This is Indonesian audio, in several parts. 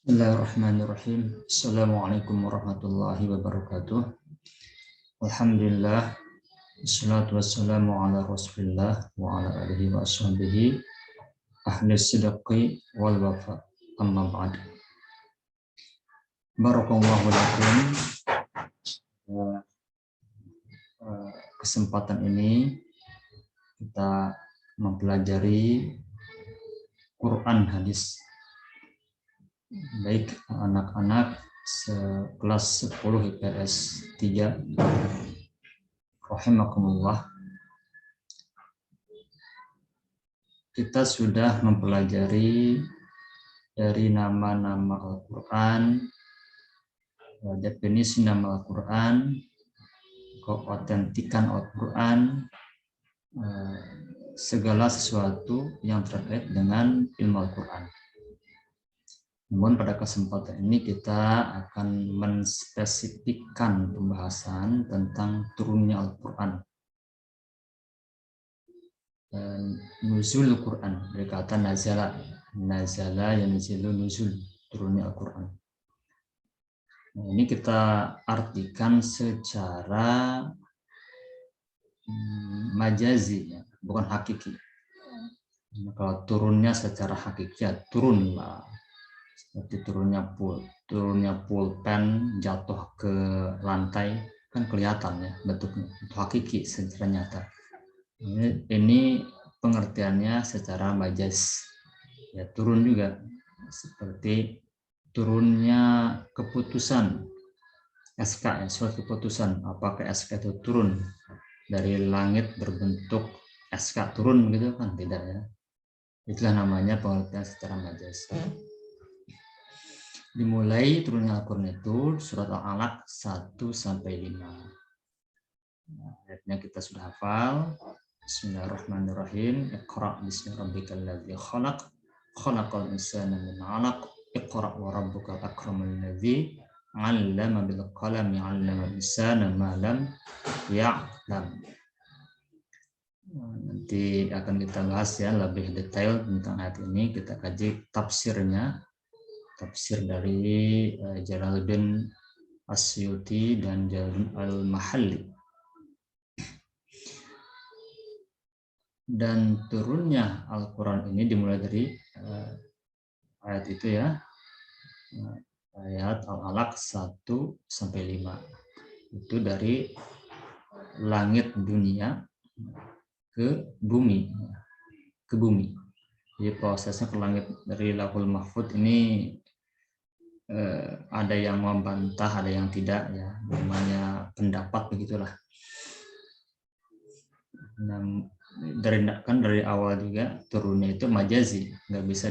Bismillahirrahmanirrahim. Assalamualaikum warahmatullahi wabarakatuh. Alhamdulillah. Wassalatu wassalamu ala rasulillah wa ala alihi wa ashabihi ahli sidqi wal wafa. Amma ba'd. Barakallahu lakum. Kesempatan ini kita mempelajari Quran hadis. Baik anak-anak kelas 10 IPS 3 rahimakumullah. Kita sudah mempelajari dari nama-nama Al-Quran, definisi nama Al-Quran, keautentikan Al-Quran, segala sesuatu yang terkait dengan ilmu Al-Quran. Namun pada kesempatan ini kita akan menspesifikkan pembahasan tentang turunnya Al-Quran. Nuzul Al-Quran, dari kata nazala. Nazala yanzilu nuzul, turunnya Al-Quran. Nah, ini kita artikan secara majazi, ya, bukan hakiki. Kalau turunnya secara hakiki, ya, turunlah. Seperti turunnya pulpen jatuh ke lantai, kan kelihatan ya bentuknya, itu hakiki secara nyata. Ini pengertiannya secara majaz, ya, turun juga seperti turunnya keputusan SK, ya, surat keputusan. Apakah SK itu turun dari langit berbentuk SK turun gitu kan? Tidak, ya. Itulah namanya pengertian secara majaz. Dimulai turunnya Al-Quran itu surat Al-Alaq 1-5. Ayatnya kita sudah hafal. Bismillahirrahmanirrahim. Iqra bismi rabbikal ladzi khalaq. Khalaqal insana min 'alaq. Iqra wa rabbukal akramul ladzi 'allama bil qalami 'allama al-insana ma lam ya'lam. Nanti akan kita bahas ya lebih detail tentang ayat ini. Kita kaji tafsirnya. Tafsir dari Jalaluddin Asyuti dan Jalaluddin Al-Mahalli. Dan turunnya Al-Quran ini dimulai dari ayat itu ya, ayat Al-Alaq 1-5. Itu dari langit dunia ke bumi. Jadi prosesnya ke langit dari Lauhul Mahfud ini ada yang membantah, ada yang tidak, ya, namanya pendapat begitulah. Nah, dari awal juga turunnya itu majazi, nggak bisa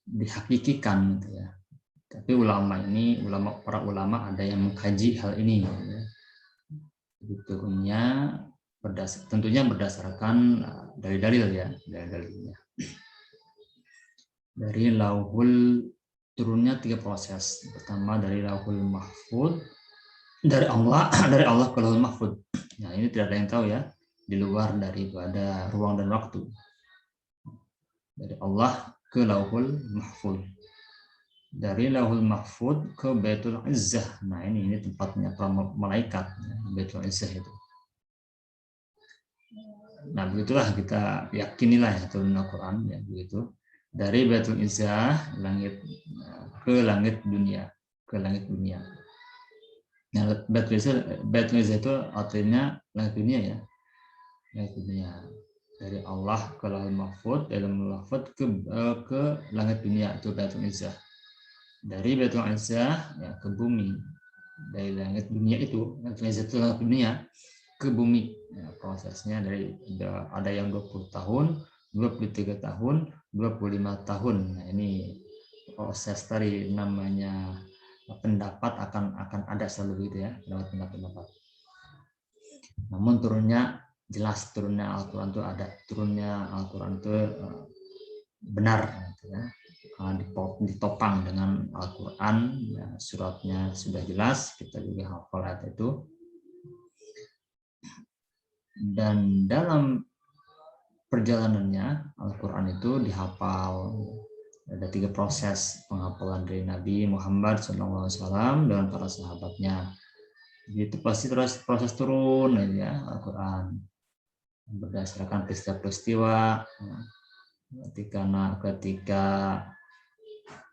dihakikikan gitu ya. Tapi para ulama ada yang mengkaji hal ini, ya. Turunnya tentunya berdasarkan dari dalil ya, dari dalilnya. Dari lauhul turunnya 3 proses. Pertama dari lauhul mahfud, dari Allah ke lauhul mahfud. Nah, ini tidak ada yang tahu ya, di luar daripada ruang dan waktu. Dari Allah ke lauhul mahfud. Dari lauhul mahfud ke Baitul Izzah. Nah, ini tempatnya para malaikat, ya, Baitul Izzah itu. Nah, begitulah kita yakinilah ya turun Al-Quran, ya, begitu. Dari Baitul Izzah ke langit dunia, Nah, Baitul Izzah itu artinya langit dunia ya, langit dunia. Dari Allah ke Lauhul Mahfud, dari Lauhul Mahfud ke langit dunia, itu Baitul Izzah. Dari Baitul Izzah ya ke bumi, dari langit dunia itu, Baitul Izzah itu langit dunia ke bumi. Ya, prosesnya ada yang 20 tahun, 23 tahun, 25 tahun. Nah, ini proses tadi namanya pendapat akan ada selalu gitu ya, pendapat. Namun turunnya Al-Quran itu ada, turunnya Al-Quran itu benar gitu ya. Ditopang dengan Al-Quran, ya, suratnya sudah jelas, kita juga hafal ayat itu. Dan dalam perjalanannya Al-Quran itu dihafal, ada 3 proses penghafalan dari Nabi Muhammad SAW dengan para sahabatnya. Itu pasti terus proses turun ya Al-Quran berdasarkan peristiwa-peristiwa. Ketika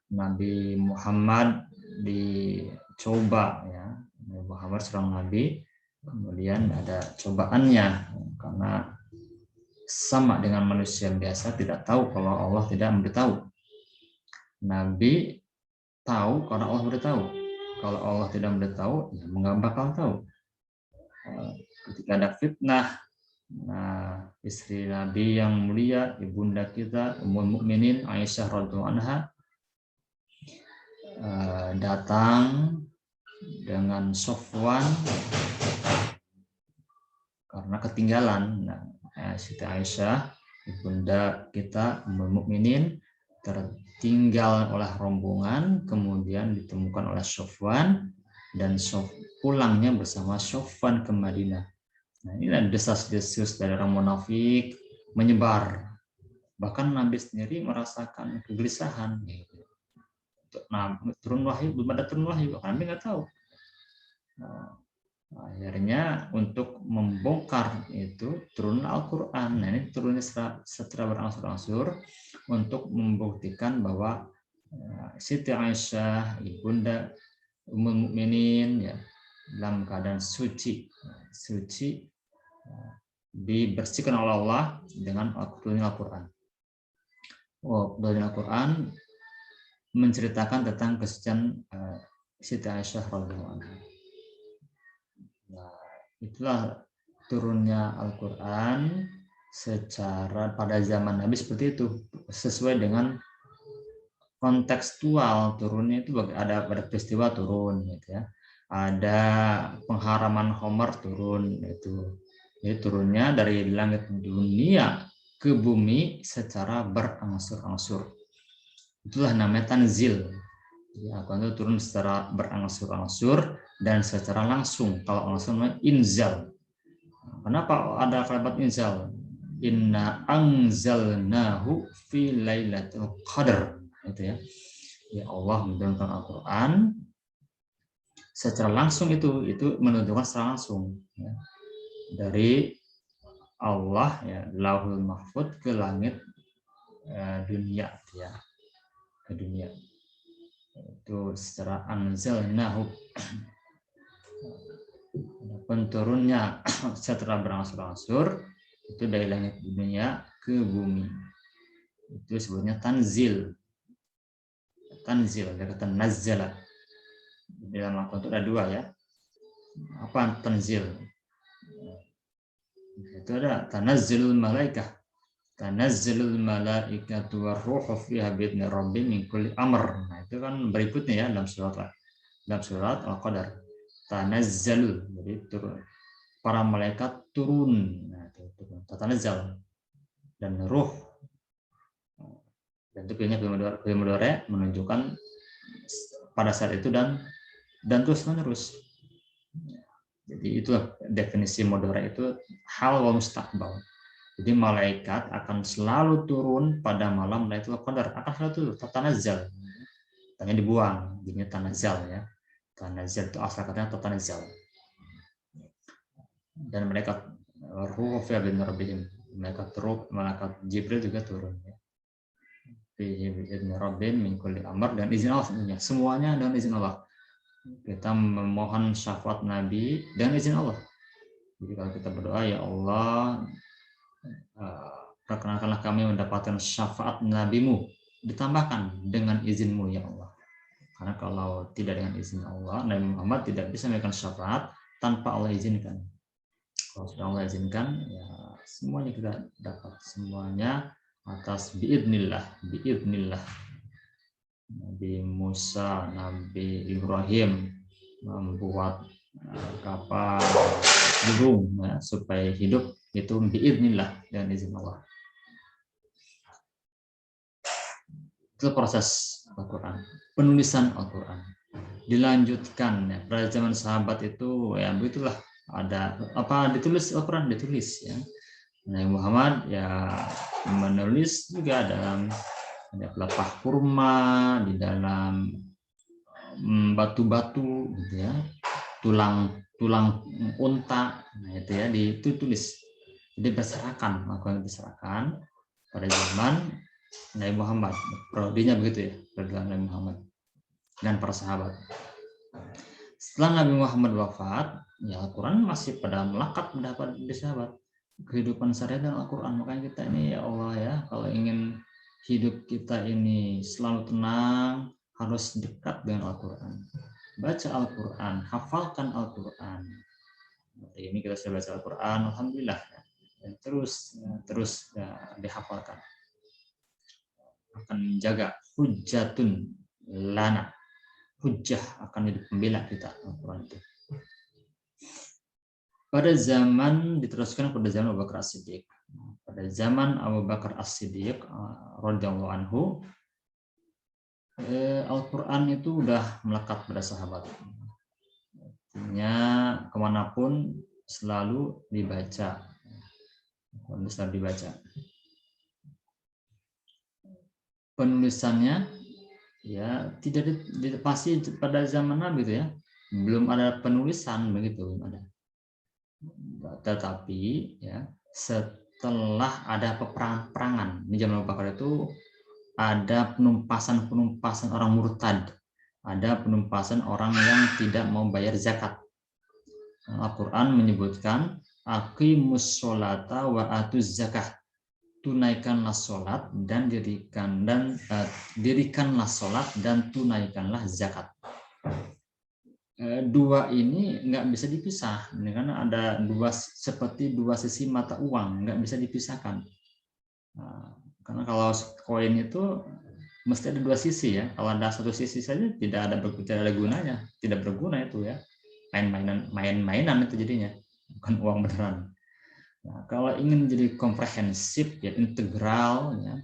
Nabi Muhammad dicoba ya, Nabi Muhammad seorang nabi, kemudian ada cobaannya karena sama dengan manusia biasa tidak tahu kalau Allah tidak memberitahu. Nabi tahu karena Allah beritahu. Kalau Allah tidak memberitahu, ya nggak bakal tahu. Ketika ada fitnah, nah istri Nabi yang mulia, ibunda kita, Ummul Mukminin Aisyah radhiyallahu anha datang dengan Sofwan karena ketinggalan. Nah, Siti Aisyah, ibunda kita, Ummul Mukminin tertinggal oleh rombongan, kemudian ditemukan oleh Sofwan dan pulangnya bersama Sofwan ke Madinah. Nah, ini desas-desus dari orang munafik menyebar. Bahkan Nabi sendiri merasakan kegelisahan. Nah, turun wahyu, belum ada turun wahyu, Nabi nggak tahu. Nah, akhirnya untuk membongkar itu turun Al-Quran. Nah, ini turunnya secara berangsur-angsur untuk membuktikan bahwa Siti Aisyah, ibunda Ummul Mukminin ya, dalam keadaan suci dibersihkan oleh Allah dengan Al-Quran. Al-Quran menceritakan tentang kesucian Siti Aisyah radhiyallahu anha. Nah, itulah turunnya Al-Quran secara pada zaman Nabi seperti itu, sesuai dengan kontekstual turunnya itu ada peristiwa turun gitu ya. Ada pengharaman Homer turun itu. Jadi turunnya dari langit dunia ke bumi secara berangsur-angsur. Itulah namanya tanzil. Ya, Al-Quran itu turun secara berangsur-angsur dan secara langsung. Kalau langsung namanya inzal. Kenapa ada kalimat inzal? Inna anzalnahu fi lailatul qadar. Itu ya. Ya Allah menurunkan Al-Quran secara langsung, itu menunjukkan secara langsung ya. Dari Allah ya, Lauhul Mahfud ke langit dunia ya, ke dunia. Itu secara anzalnahu. Penturunnya setelah berangsur-angsur itu dari langit dunia ke bumi. Itu sebutnya tanzil. Tanzil dari kata nazzala. Dalam Al-Quran itu ada 2 ya. Apa tanzil? Itu ada tanazzalul malaikah. Tanazzalul malaikatu warruhu fiha bi'idzni rabbihim min kulli amr. Nah, itu kan berikutnya ya dalam surat Al-Qadar. Tanazzalul, jadi turun. Para malaikat turun. Nah, itu turun. Tanazzal. Dan ruh. Dan itu kayaknya film mudhari menunjukkan pada saat itu dan terus-menerus. Jadi itulah definisi mudhari itu hal wa mustaqbal. Jadi malaikat akan selalu turun pada malam Lailatul Qadar, akan selalu turun, tatanazzal. Tanya dibuang, jadinya tanazzal ya. Tanazzal itu asal katanya tatanazzal. Dan malaikat ruh fi bin rabbihim, malaikat Jibril juga turun ya. Fi bin rabbihim min kulli amr, dan izin Allah semuanya dengan izin Allah. Kita memohon syafaat Nabi dan izin Allah. Jadi kalau kita berdoa, ya Allah, perkenankanlah kami mendapatkan syafaat Nabi-Mu, ditambahkan dengan izin-Mu ya Allah. Karena kalau tidak dengan izin Allah, Nabi Muhammad tidak bisa memberikan syafaat tanpa Allah izinkan. Kalau sudah Allah izinkan, ya semuanya kita dapat, semuanya atas biidnillah. Nabi Musa, Nabi Ibrahim membuat kapal burung ya, supaya hidup itu biidnillah, dengan izin Allah. Itu proses Al-Quran, penulisan Al-Quran. Dilanjutkan ya, pada zaman sahabat itu ya begitulah, ada apa ditulis Al-Quran, ditulis ya. Nabi Muhammad ya menulis juga dalam ada pelepah kurma, di dalam batu-batu, gitu ya, tulang unta, nah itu ya, ditulis. Jadi berserakan, melakukan berserakan pada zaman Nabi Muhammad. Prodinya begitu ya, pada Nabi Muhammad dan para sahabat. Setelah Nabi Muhammad wafat, ya Al-Quran masih pada melekat mendapat di sahabat. Kehidupan syariat dan Al-Quran. Makanya kita ini, ya Allah ya, kalau ingin hidup kita ini selalu tenang, harus dekat dengan Al-Quran. Baca Al-Quran, hafalkan Al-Quran. Ini kita sudah baca Al-Quran, alhamdulillah. Dan terus dihafalkan. Akan menjaga hujjatun lana. Hujjah akan jadi pembela kita Al-Quran itu. Pada zaman diteruskan pada zaman Abu Bakar As-Siddiq. Pada zaman Abu Bakar As-Siddiq radhiyallahu anhu, Al-Quran itu udah melekat pada sahabat. Artinya kemanapun selalu dibaca. Penulisannya ya tidak pasti pada zaman Nabi itu ya, belum ada penulisan begitu, belum ada. Tetapi ya setelah ada peperangan di zaman Abu Bakar itu ada penumpasan orang murtad, ada penumpasan orang yang tidak mau bayar zakat. Al-Quran menyebutkan aqimus sholata wa atuz zakah, tunaikanlah sholat dan dirikanlah sholat dan tunaikanlah zakat. Dua ini nggak bisa dipisah, karena ada seperti dua sisi mata uang, nggak bisa dipisahkan. Karena kalau koin itu mesti ada dua sisi ya. Kalau ada satu sisi saja tidak ada gunanya, tidak berguna itu ya. Main-mainan itu jadinya, bukan uang beneran. Nah, kalau ingin jadi komprehensif ya, integral ya,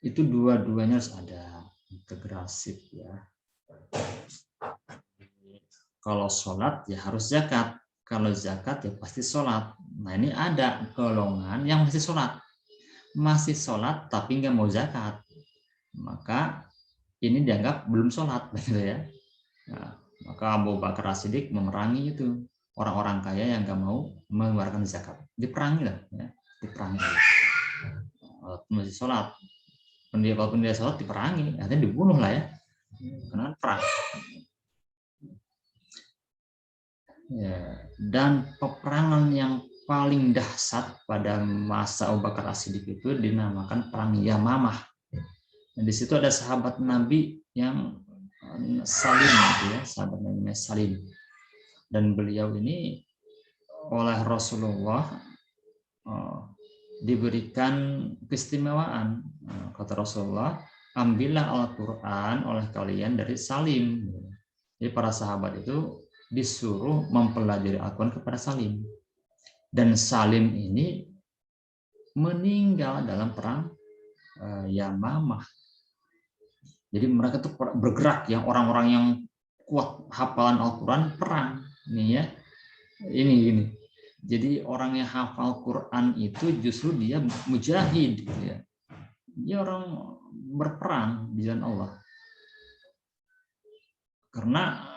itu dua-duanya harus ada, integrasif ya. Kalau sholat ya harus zakat, kalau zakat ya pasti sholat. Nah ini ada golongan yang masih sholat tapi nggak mau zakat, maka ini dianggap belum sholat, begitu ya. Nah, maka Abu Bakar As-Siddiq memerangi itu orang-orang kaya yang nggak mau mengeluarkan zakat, diperangi lah, ya. Diperangi. Masih sholat, walaupun dia sholat diperangi, artinya dibunuh lah ya, karena perang. Ya, dan peperangan yang paling dahsyat pada masa Abu Bakar As-Siddiq itu dinamakan perang Yamamah. Dan di situ ada sahabat Nabi yang Salim, gitu ya, sahabat namanya Salim. Dan beliau ini oleh Rasulullah diberikan keistimewaan. Kata Rasulullah, ambillah Al-Quran oleh kalian dari Salim. Jadi para sahabat itu disuruh mempelajari Al-Quran kepada Salim. Dan Salim ini meninggal dalam perang Yamamah. Jadi mereka tuh bergerak, yang orang-orang yang kuat hafalan Al-Quran perang. Ini ya, ini. Jadi orang yang hafal Quran itu justru dia mujahid, gitu ya. Dia orang berperang di jalan Allah. Karena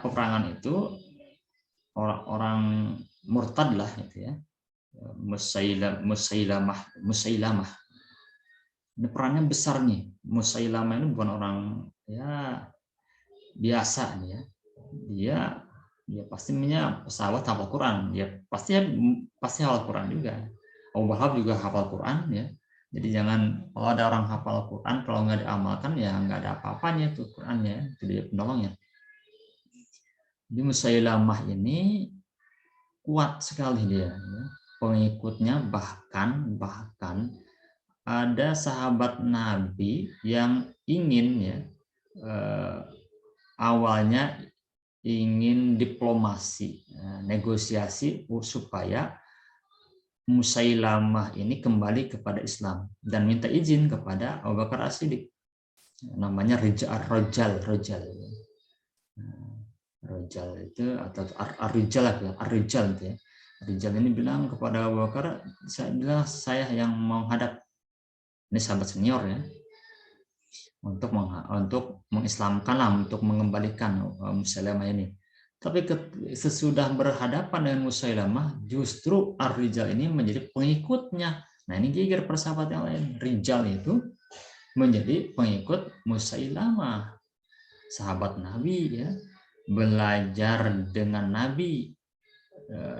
peperangan itu orang-orang murtad lah, gitu ya. Musailamah. Ini perannya besar nih. Musailamah ini bukan orang ya biasa nih ya. Dia pastinya pesawat hafal Quran. Dia pasti hafal Quran juga. Abu Wahab juga hafal Quran ya. Jadi jangan, kalau ada orang hafal Quran, kalau nggak diamalkan ya nggak ada apa-apanya tuh Qurannya, itu dia penolongnya. Di Musailamah ini kuat sekali dia, ya. Pengikutnya bahkan ada sahabat Nabi yang ingin ya awalnya ingin diplomasi, negosiasi supaya Musailamah ini kembali kepada Islam dan minta izin kepada Abu Bakar As-Siddiq. Namanya Rojal itu atau Ar-Rijal itu ya. Rijal ini bilang kepada Abu Bakar, saya yang menghadap Ini sahabat senior ya, untuk mengislamkan lah, untuk mengembalikan Musailamah ini. Tapi sesudah berhadapan dengan Musailamah, justru Ar-Rijal ini menjadi pengikutnya. Nah ini geger persahabat yang lain. Rijal itu menjadi pengikut Musailamah, sahabat Nabi ya, belajar dengan Nabi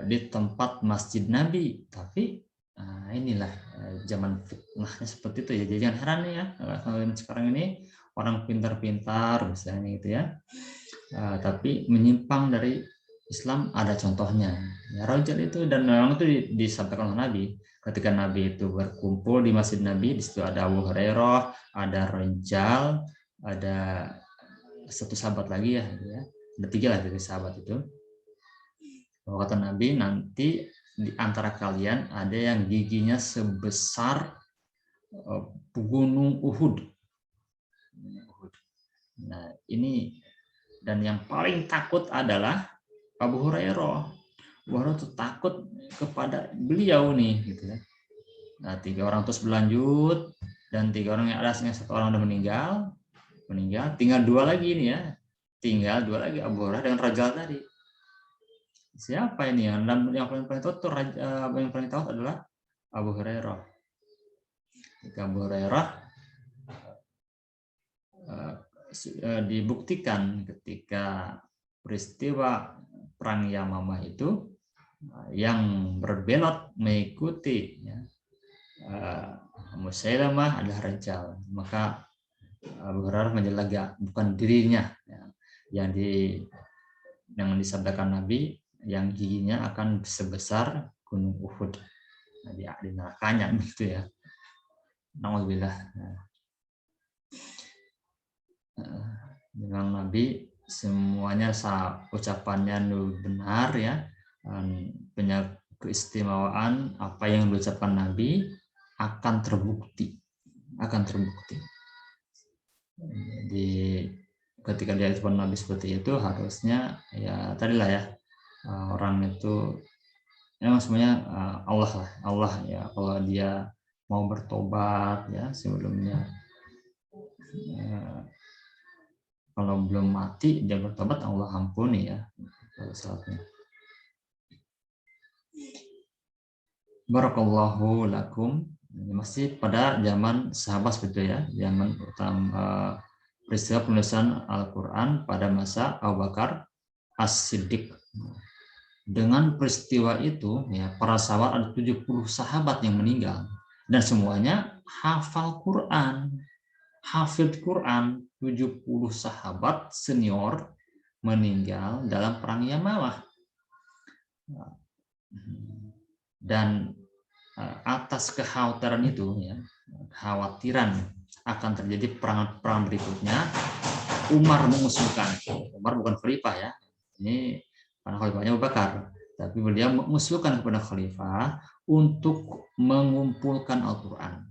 di tempat masjid Nabi. Tapi inilah zaman fitnahnya seperti itu ya. Jadi jangan heran ya kalau sekarang ini orang pintar-pintar misalnya gitu ya, tapi menyimpang dari Islam. Ada contohnya ya, Rajal itu, dan memang itu disampaikan oleh Nabi ketika Nabi itu berkumpul di masjid Nabi. Di situ ada Abu Hurairah, ada Rajal, ada satu sahabat lagi ya, ada 3 lah dari sahabat itu. Kata Nabi, nanti di antara kalian ada yang giginya sebesar gunung Uhud. Nah ini, dan yang paling takut adalah Abu Hurairah. Abu Hurairah itu takut kepada beliau nih, gitu ya. Nah 3 orang terus berlanjut, dan 3 orang yang ada, 1 orang udah meninggal, tinggal 2 lagi nih ya, tinggal 2 lagi, Abu Hurairah dengan Rajal tadi. Siapa ini yang paling tahu tuh, yang paling tahu adalah Abu Hurairah. Abu Hurairah dibuktikan ketika peristiwa perang Yamamah itu, yang berbelot mengikuti ya, Musailamah adalah Rajal. Maka Abu Hurairah menjaga bukan dirinya ya, yang disampaikan Nabi, yang giginya akan sebesar gunung Uhud. Nah, di nerakanya gitu ya. Nauzubillah. Dengan Nabi semuanya ucapannya benar ya, punya keistimewaan. Apa yang diucapkan Nabi akan terbukti. Jadi ketika dia ucapan Nabi seperti itu, harusnya ya tadilah ya, orang itu ya semuanya Allah ya, kalau dia mau bertobat ya sebelumnya, kalau belum mati dia bertobat, Allah ampuni ya salatnya. Barakallahu lakum. Masih pada zaman sahabat seperti ya, zaman utama peristiwa penulisan Al-Quran pada masa Abu Bakar As-Siddiq. Dengan peristiwa itu ya, para sahabat, ada 70 sahabat yang meninggal, dan semuanya hafal Quran, hafid Quran. 70 sahabat senior meninggal dalam perang Yamamah. Dan atas kekhawatiran itu ya, kekhawatiran akan terjadi perang berikutnya, Umar mengusulkan, Umar bukan khalifah ya, ini karena khalifahnya Abu Bakar, tapi beliau mengusulkan kepada khalifah untuk mengumpulkan Al-Quran,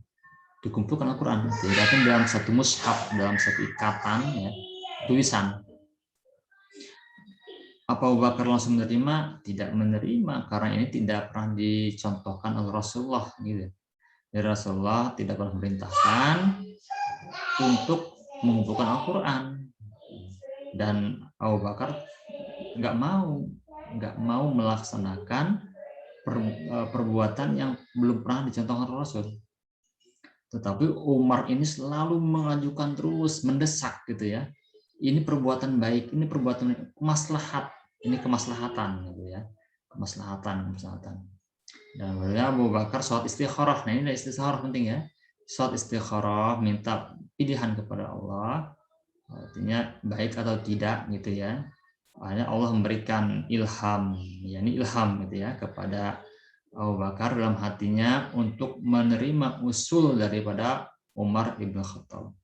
dikumpulkan Al-Quran, didatang dalam satu mushaf, dalam satu ikatan ya, tulisan. Apa Abu Bakar langsung menerima? Tidak menerima, karena ini tidak pernah dicontohkan oleh Rasulullah gitu. Jadi Rasulullah tidak pernah memerintahkan untuk mengumpulkan Al-Quran, dan Abu Bakar nggak mau melaksanakan perbuatan yang belum pernah dicontohkan Rasul. Tetapi Umar ini selalu mengajukan terus, mendesak gitu ya. Ini perbuatan baik, ini perbuatan maslahat, ini kemaslahatan gitu ya, kemaslahatan. Dan beliau Abu Bakar sholat istikharah. Nah ini istikharah penting ya, sholat istikharah, minta pilihan kepada Allah, artinya baik atau tidak gitu ya. Hanya Allah memberikan ilham, yakni ilham gitu ya, kepada Abu Bakar dalam hatinya untuk menerima usul daripada Umar ibn Khattab.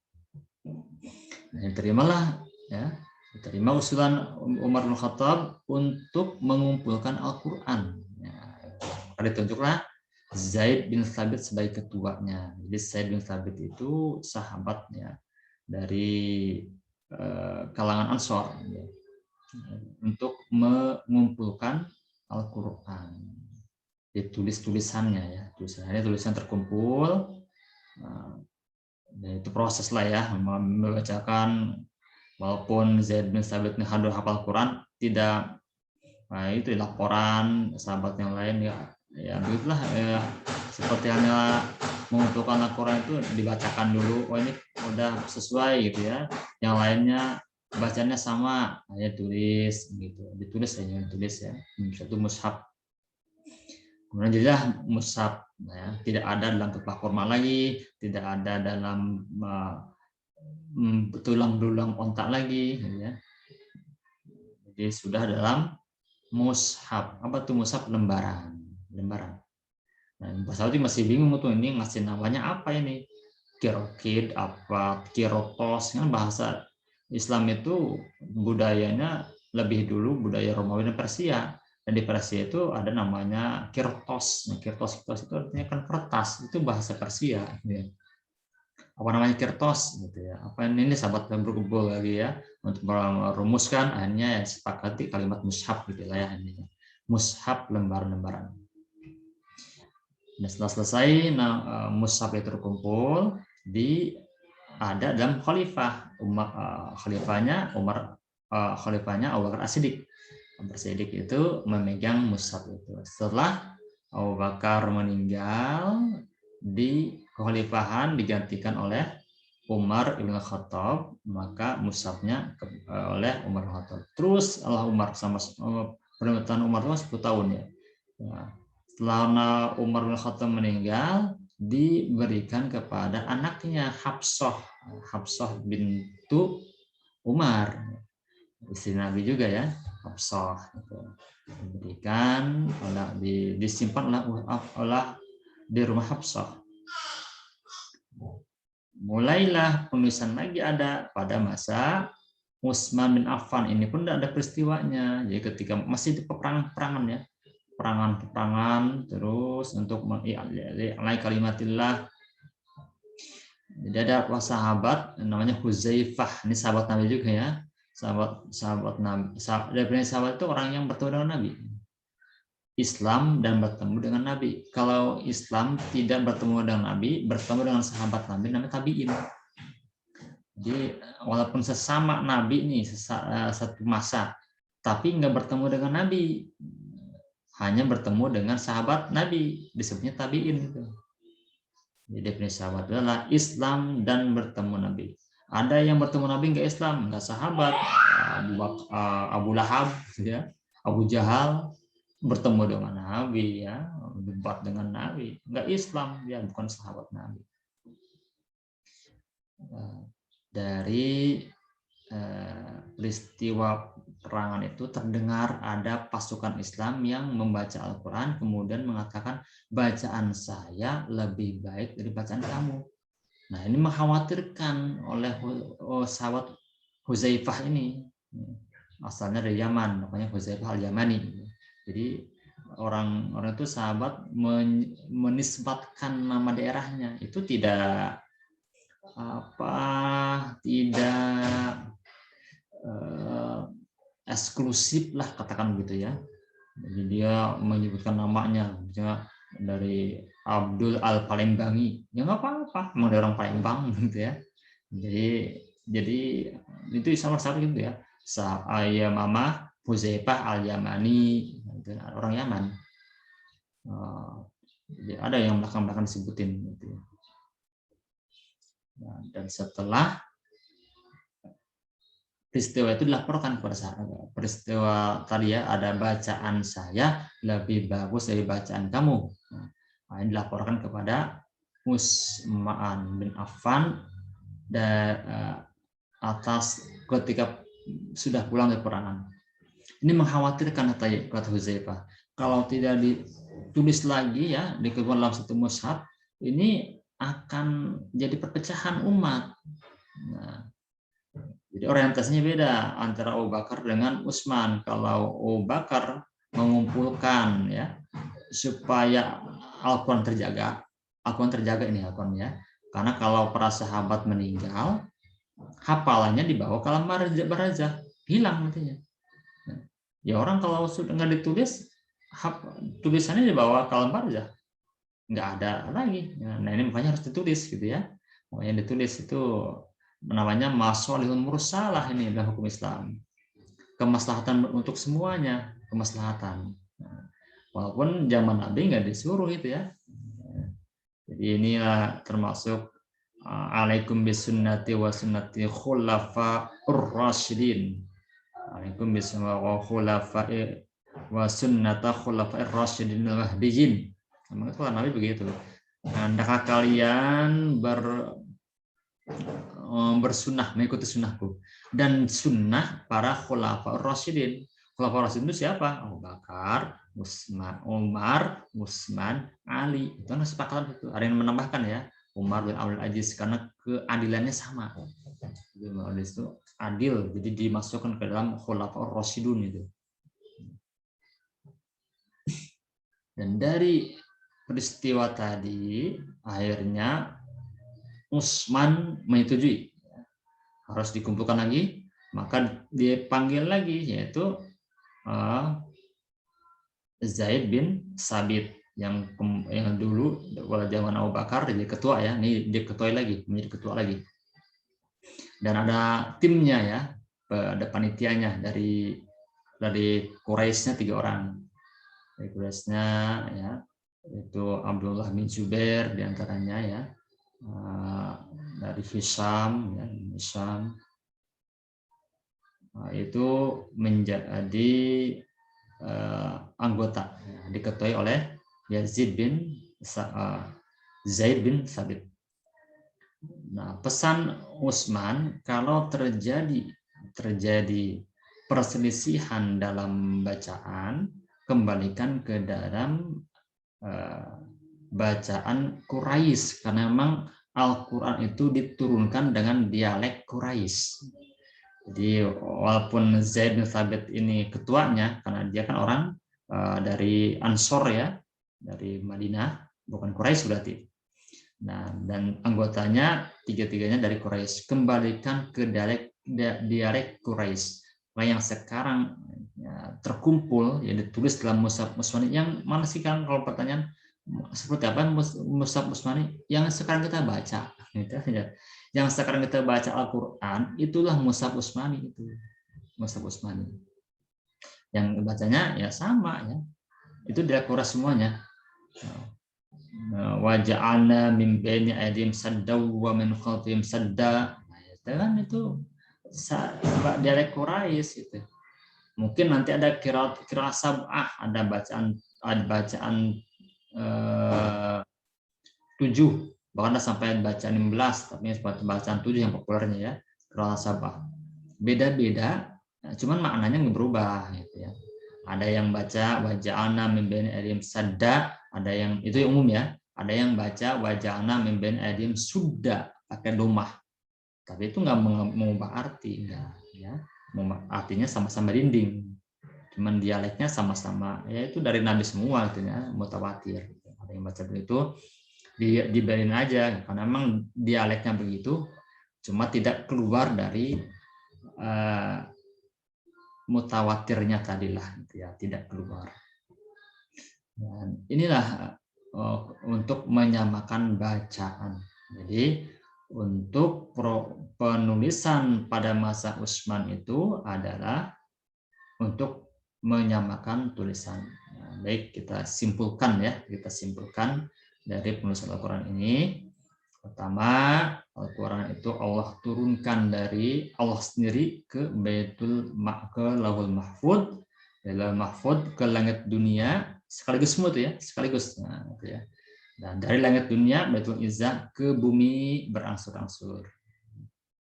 Nah, terimalah ya, diterima usulan Umar bin Khattab untuk mengumpulkan Al-Quran. Ya, maka ditunjuklah Zaid bin Thabit sebagai ketuanya. Jadi Zaid bin Thabit itu sahabatnya dari kalangan Ansor ya, untuk mengumpulkan Al-Quran. Ditulis tulisan terkumpul, Ya, itu proses lah ya, membacakan. Walaupun Zaid bin Thabit ini hafal Quran, tidak, nah, itu laporan sahabat yang lain ya begitulah, seperti hanya mengumpulkan Al-Quran itu dibacakan dulu, oh ini udah sesuai gitu ya, yang lainnya bacanya sama, hanya tulis gitu, ditulis hanya tulis ya, satu mushaf. Kemudian jadilah mushaf, ya, tidak ada dalam tupak kurma lagi, tidak ada dalam tulang belulang ontak lagi, ya. Jadi sudah dalam mushaf. Apa tuh mushaf? Lembaran. Nah, Pak Saudi masih bingung tuh, ini ngasih namanya apa ini? Kirokid, apa kirotos, kan bahasa Islam itu budayanya lebih dulu budaya Romawi dan Persia. Dan di Persia itu ada namanya kirtos. Nah, kirtos itu artinya kan kertas, itu bahasa Persia. Ya. Apa namanya kirtos gitu ya? Apa ini sahabat berkumpul lagi ya untuk merumuskan, akhirnya ya sepakati kalimat mushaf gitu lah ya, ini mushaf, lembar-lembaran. Dan setelah selesai, mushaf itu terkumpul ada dalam khalifah. Khalifahnya Abu Bakar As-Siddiq. Abu Bakar As-Siddiq itu memegang mushaf itu. Setelah Abu Bakar meninggal, di kekhalifahan digantikan oleh Umar ibn Khattab, maka mushafnya oleh Umar ibn Khattab. Terus Allah Umar sama pemerintahan Umar itu 10 tahun ya. Setelah Umar bin Khattab meninggal, diberikan kepada anaknya Hafsah bintu Umar, istri Nabi juga ya, Hafsah. Diberikan, disimpan oleh di rumah Hafsah. Mulailah penulisan lagi ada pada masa Utsman bin Affan. Ini pun tidak ada peristiwanya. Jadi ketika masih di peperangan ya, peperangan terus untuk mengi'lai kalimatillah. Jadi ada sahabat namanya Huzaifah, ini sahabat Nabi juga ya, sahabat Nabi. Sahabat itu orang yang bertemu dengan Nabi, Islam dan bertemu dengan Nabi. Kalau Islam tidak bertemu dengan Nabi, bertemu dengan sahabat Nabi namanya tabi'in. Jadi walaupun sesama Nabi nih satu masa, tapi nggak bertemu dengan Nabi, hanya bertemu dengan sahabat Nabi, disebutnya tabi'in itu. Jadi definisi sahabat adalah Islam dan bertemu Nabi. Ada yang bertemu Nabi nggak Islam, nggak sahabat, Abu Lahab, ya, Abu Jahal bertemu dengan Nabi, ya, debat dengan Nabi, nggak Islam, ya, bukan sahabat Nabi. Dari peristiwa perangan itu terdengar ada pasukan Islam yang membaca Al-Quran kemudian mengatakan bacaan saya lebih baik dari bacaan kamu. Nah, ini mengkhawatirkan oleh sahabat Huzaifah ini, asalnya dari Yaman, makanya Huzaifah al-Yamani. Jadi orang-orang itu sahabat menisbatkan nama daerahnya itu tidak eksklusif lah, katakan begitu ya. Jadi dia menyebutkan namanya, misalnya dari Abdul Al Palembangi, ya nggak apa-apa, memang dari orang Palembang gitu ya. Jadi itu sama-sama gitu ya. Saya Mama Huzaifah Al Yamani, orang Yaman. Jadi ada yang belakang-belakang disebutin gitu ya. Dan setelah peristiwa itu dilaporkan kepada saya, peristiwa tadi ya, ada bacaan saya lebih bagus dari bacaan kamu. Nah, ini dilaporkan kepada Utsman bin Affan dan atas ketika sudah pulang dari peperangan. Ini mengkhawatirkan kata Huzaifah, kalau tidak ditulis lagi ya di dalam satu mushaf, ini akan jadi perpecahan umat. Nah, jadi orientasinya beda antara Abu Bakar dengan Utsman. Kalau Abu Bakar mengumpulkan ya supaya Al-Quran terjaga ini Al-Quran ya. Karena kalau para sahabat meninggal, hafalannya dibawa ke alam barzah, hilang nantinya. Ya orang kalau sudah nggak ditulis, tulisannya dibawa ke alam barzah, nggak ada lagi. Nah ini makanya harus ditulis gitu ya. Yang ditulis itu namanya masolihul mursalah ini dalam hukum Islam. Kemaslahatan untuk semuanya, kemaslahatan. Walaupun zaman Nabi nggak disuruh itu ya. Jadi inilah termasuk alaikum bisunnati wa sunnati khulafa'ur rasyidin. Alaikum bisunnati wa khulafa'i wa sunnata khulafa'ir rasyidin al-mahdiyyin. Memang itu Nabi begitu. Hendaklah kalian bersunnah, mengikuti sunnahku dan sunnah para khulafa'ur rasyidin. Khulafa'ur rasyidin itu siapa? Abu Bakar, Umar, Utsman, Ali. Itu kan kesepakatan itu. Ada yang menambahkan ya, Umar bin Abdul Aziz karena keadilannya sama. Itu adil, jadi dimasukkan ke dalam khulafa'ur rasyidun itu. Dan dari peristiwa tadi akhirnya Utsman menyetujui harus dikumpulkan lagi, maka dipanggil lagi yaitu Zaid bin Sabit yang dulu zaman Abu Bakar jadi ketua ya, ini dia ketua lagi, menjadi ketua lagi. Dan ada timnya ya, ada panitianya dari Quraisynya 3 orang. Dari Quraisynya ya, itu Abdullah bin Zubair diantaranya ya, dari Hisham ya, itu menjadi anggota ya, diketuai oleh Zaid bin Sabit. Nah, pesan Utsman kalau terjadi perselisihan dalam bacaan, kembalikan ke dalam bacaan Quraisy karena memang Al-Quran itu diturunkan dengan dialek Quraisy. Jadi walaupun Zaid bin Thabit ini ketuanya karena dia kan orang dari Ansor ya, dari Madinah, bukan Quraisy berarti. Nah, dan anggotanya tiga-tiganya dari Quraisy. Kembalikan ke dialek Quraisy. Yang sekarang ya, terkumpul ya ditulis dalam Mushaf Utsmani yang mana sih kan kalau pertanyaan seperti apa Mushaf Utsmani yang sekarang kita baca gitu ya. Yang sekarang kita baca Al-Qur'an itulah Mushaf Utsmani itu. Mushaf Utsmani. Yang bacanya ya sama ya. Itu dialek Quraisy semuanya. Wa ja'alna min baini aydihim sadda wa min khalfihim sadda. Nah, itu dialek Quraisy itu. Mungkin nanti ada qiraat sab'ah, ada bacaan 7, bahkan sampai bacaan 16, tapi bacaan 7 yang populernya ya, qiraat sab'ah. Beda-beda, cuman maknanya nggak berubah gitu ya. Ada yang baca wa ja'alna min baini aydihim sadda, ada yang itu yang umum ya. Ada yang baca wa ja'alna min baini aydihim sudda pakai domah. Tapi itu nggak mengubah arti, enggak ya. Artinya sama-sama dinding. Cuman dialeknya sama-sama, ya itu dari Nabi semua artinya mutawatir. Ada yang baca begitu, dibiarin aja karena memang dialeknya begitu, cuma tidak keluar dari mutawatirnya tadilah gitu ya, tidak keluar. Dan inilah untuk menyamakan bacaan. Jadi untuk penulisan pada masa Utsman itu adalah untuk menyamakan tulisan. Nah, baik kita simpulkan dari penulisan Al-Quran ini. Pertama, Al-Quran itu Allah turunkan dari Allah sendiri ke Lauhul Mahfud, Lauhul Mahfud ke langit dunia sekaligus semua itu ya, sekaligus. Nah, itu ya. Dan dari langit dunia Baitul Izzah ke bumi berangsur-angsur.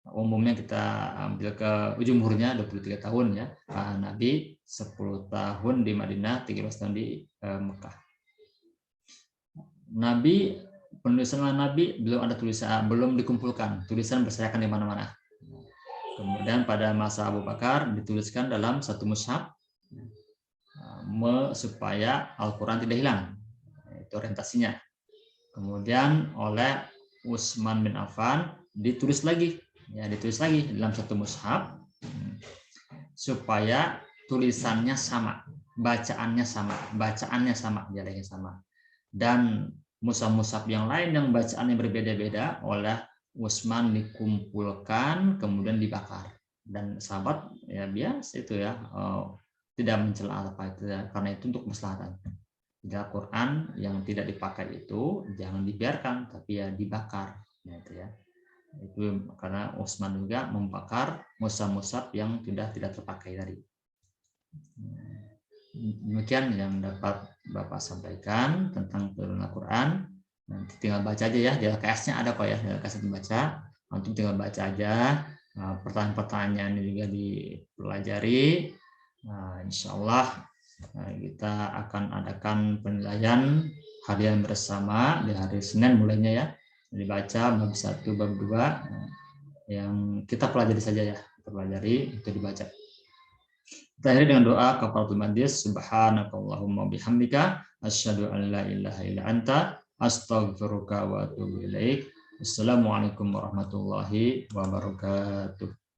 Umumnya kita ambil ke jumhurnya 23 tahun ya. Nabi 10 tahun di Madinah, 13 tahun di Mekah. Nabi, penulisan Nabi belum ada tulisan, belum dikumpulkan. Tulisan berserakan di mana-mana. Kemudian pada masa Abu Bakar dituliskan dalam satu mushaf supaya Al-Quran tidak hilang. Itu orientasinya. Kemudian oleh Utsman bin Affan ditulis lagi dalam satu mushaf supaya tulisannya sama, bacaannya sama, dialeknya sama. Dan mushaf-mushaf yang lain yang bacaannya berbeda-beda oleh Utsman dikumpulkan kemudian dibakar, dan sahabat ya biasa itu ya, tidak mencela apa itu ya, karena itu untuk kemaslahatan. Di Al-Quran yang tidak dipakai itu jangan dibiarkan, tapi ya dibakar, ya, itu ya. Itu karena Utsman juga membakar mushaf-mushaf yang sudah tidak terpakai tadi. Demikian yang dapat Bapak sampaikan tentang turunan Al-Quran. Nanti tinggal baca aja ya, di LKS-nya ada kok ya, di LKS dibaca. Nanti tinggal baca aja. Pertanyaan-pertanyaan juga dipelajari. Insya Allah kita akan adakan penilaian harian bersama di hari Senin mulainya ya. Dibaca bab 1, bab 2 yang kita pelajari saja ya. Kita pelajari, itu dibaca. Kita akhiri dengan doa kafaratul majlis. Subhanakallahumma bihamdika asyhadu an la ilaha illa anta astaghfiruka wa atubu ilaik. Assalamualaikum warahmatullahi wabarakatuh.